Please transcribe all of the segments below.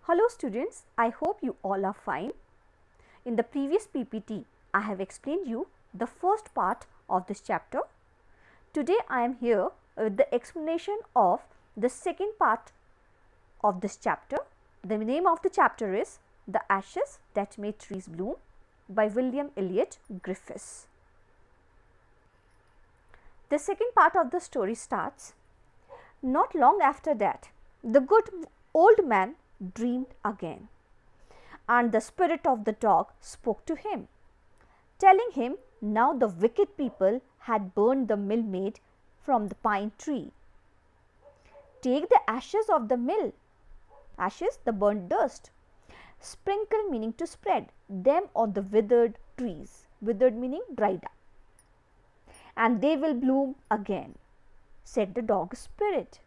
Hello students, I hope you all are fine. In the previous PPT, I have explained you the first part of this chapter. Today I am here with the explanation of the second part of this chapter. The name of the chapter is The Ashes That Made Trees Bloom by William Elliot Griffiths. The second part of the story starts. Not long after that, the good old man dreamed again, and the spirit of the dog spoke to him, telling him now the wicked people had burned the mill made from the pine tree. Take the ashes of the mill, ashes, the burnt dust, sprinkle meaning to spread them on the withered trees, withered meaning dried up, and they will bloom again, said the dog spirit.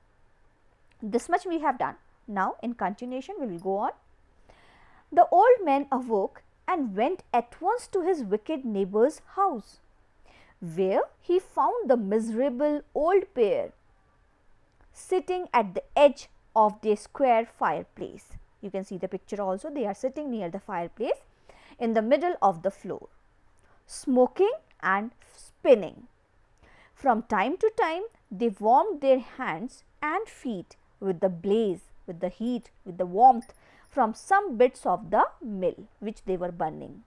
This much we have done. Now in continuation we will go on. The old man awoke and went at once to his wicked neighbor's house, where he found the miserable old pair sitting at the edge of their square fireplace. You can see the picture also. They are sitting near the fireplace in the middle of the floor, smoking and spinning. From time to time they warmed their hands and feet with the blaze, with the heat, with the warmth from some bits of the mill which they were burning,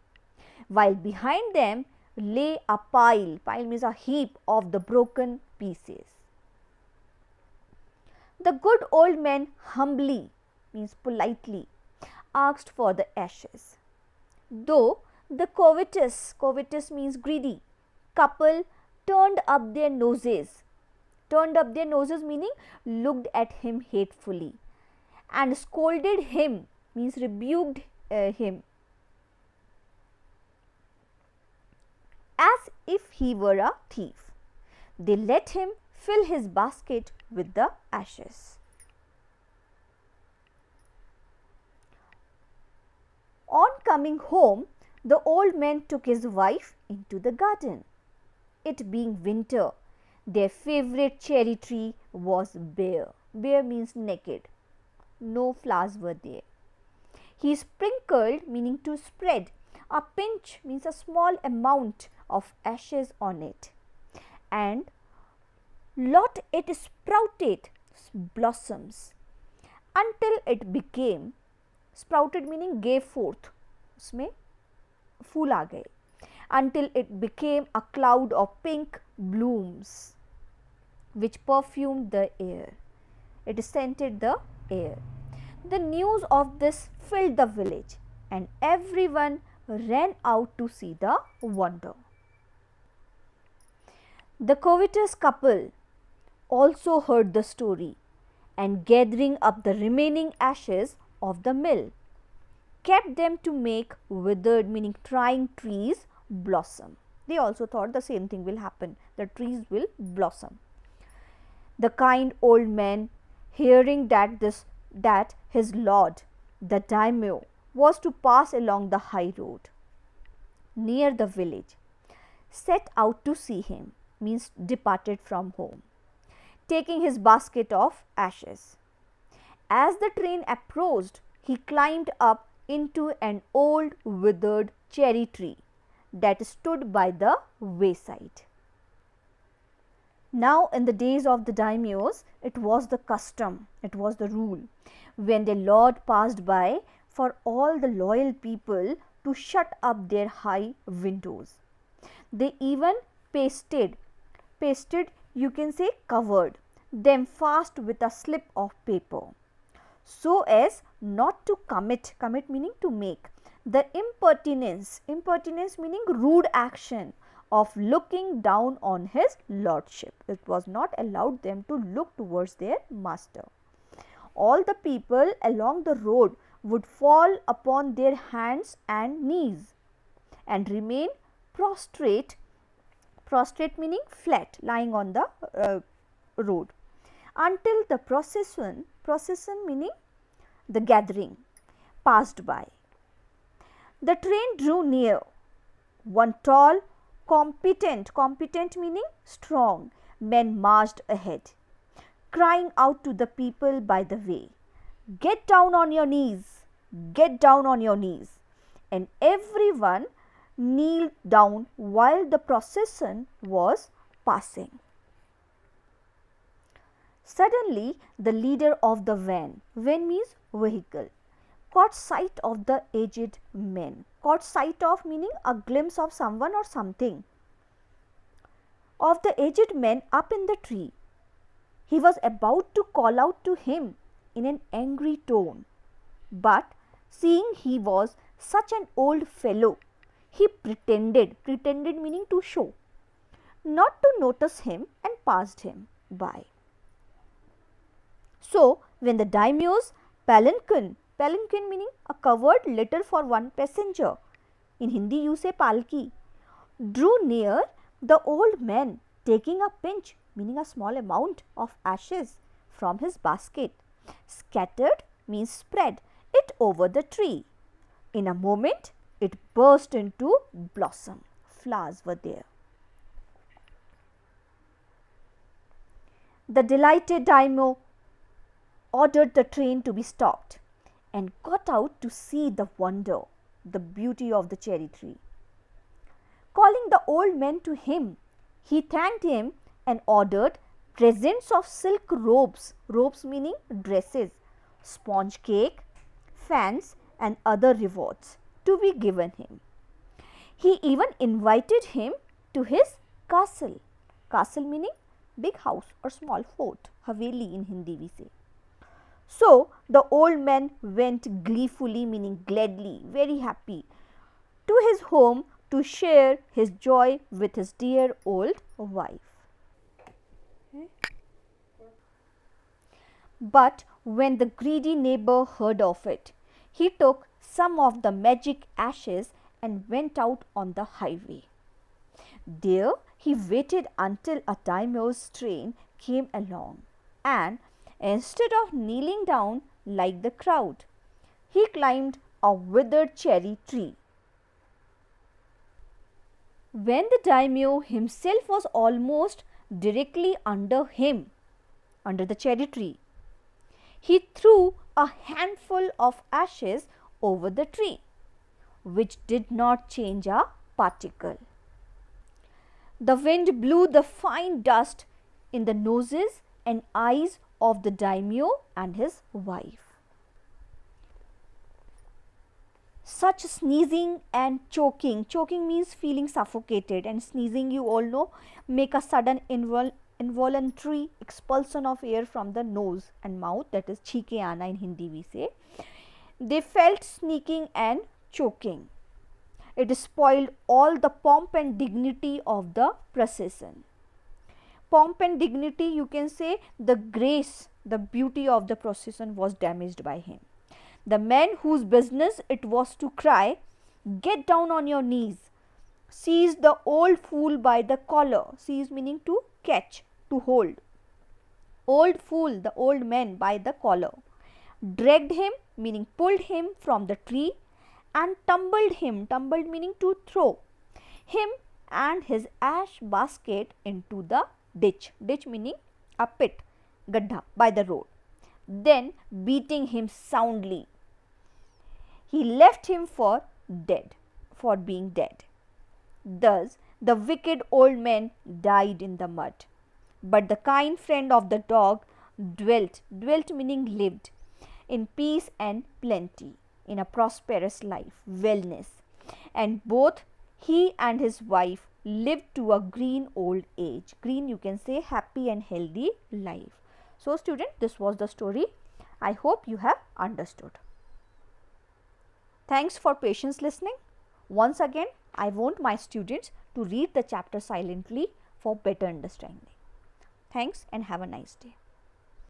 while behind them lay a pile means a heap of the broken pieces. The good old man humbly means politely asked for the ashes, though the covetous means greedy couple turned up their noses meaning looked at him hatefully and scolded him means rebuked him as if he were a thief. They let him fill his basket with the ashes. On coming home, the old man took his wife into the garden. It being winter, their favorite cherry tree was bare. Bare means naked. No flowers were there. He sprinkled meaning to spread a pinch means a small amount of ashes on it, and lot it sprouted blossoms until it became, sprouted meaning gave forth, उसमें फूल आ गए, until it became a cloud of pink blooms which perfumed the air. It scented the air. The news of this filled the village, and everyone ran out to see the wonder. The covetous couple also heard the story, and gathering up the remaining ashes of the mill, kept them to make withered meaning trying trees blossom. They also thought the same thing will happen, the trees will blossom. The kind old man, hearing that his lord, the daimyo, was to pass along the high road near the village, set out to see him, means departed from home, taking his basket of ashes. As the train approached, he climbed up into an old withered cherry tree that stood by the wayside. Now in the days of the daimyos, it was the custom, it was the rule, when their lord passed by, for all the loyal people to shut up their high windows. They even pasted, you can say covered them fast with a slip of paper, so as not to commit meaning to make the impertinence meaning rude action of looking down on his lordship. It was not allowed them to look towards their master. All the people along the road would fall upon their hands and knees and remain prostrate meaning flat, lying on the road, until the procession meaning the gathering passed by. The train drew near. One tall, competent meaning strong man marched ahead, crying out to the people by the way, "Get down on your knees get down on your knees. And everyone kneeled down while the procession was passing. Suddenly, the leader of the van means vehicle, caught sight of the aged men. Caught sight of meaning a glimpse of someone or something. Of the aged man up in the tree. He was about to call out to him in an angry tone, but seeing he was such an old fellow, he pretended meaning to show, not to notice him and passed him by. So, when the daimyo's palanquin meaning a covered litter for one passenger, in Hindi you say palki, drew near, the old man, taking a pinch meaning a small amount of ashes from his basket, scattered means spread it over the tree. In a moment it burst into blossom. Flowers were there. The delighted daimyo ordered the train to be stopped and got out to see the wonder, the beauty of the cherry tree. Calling the old man to him, he thanked him and ordered presents of silk robes, meaning dresses, sponge cake, fans and other rewards to be given him. He even invited him to his castle. Castle meaning big house or small fort, haveli in Hindi we say. So, the old man went gleefully meaning gladly, very happy, to his home to share his joy with his dear old wife. But when the greedy neighbor heard of it, he took some of the magic ashes and went out on the highway. There he waited until a daimyo's train came along, and instead of kneeling down like the crowd, he climbed a withered cherry tree. When the daimyo himself was almost directly under him, under the cherry tree, he threw a handful of ashes over the tree, which did not change a particle. The wind blew the fine dust in the noses and eyes of the daimyo and his wife. Such sneezing and choking means feeling suffocated, and sneezing you all know make a sudden involuntary expulsion of air from the nose and mouth, that is chheeke aana in Hindi we say. They felt sneaking and choking. It spoiled all the pomp and dignity of the procession. Pomp and dignity, you can say the grace, the beauty of the procession was damaged by him. The man whose business it was to cry, "Get down on your knees," seized the old fool by the collar. Seize meaning to catch, to hold. Old fool, the old man, by the collar, dragged him meaning pulled him from the tree, and tumbled him, tumbled meaning to throw, him and his ash basket into the ditch, ditch meaning a pit, gadda, by the road. Then beating him soundly, he left him for dead, for being dead. Thus the wicked old man died in the mud, but the kind friend of the dog dwelt meaning lived, in peace and plenty, in a prosperous life, wellness, and both he and his wife lived to a green old age. Green, you can say happy and healthy life. So student, this was the story. I hope you have understood. Thanks for patience listening. Once again, I want my students to read the chapter silently for better understanding. Thanks and have a nice day.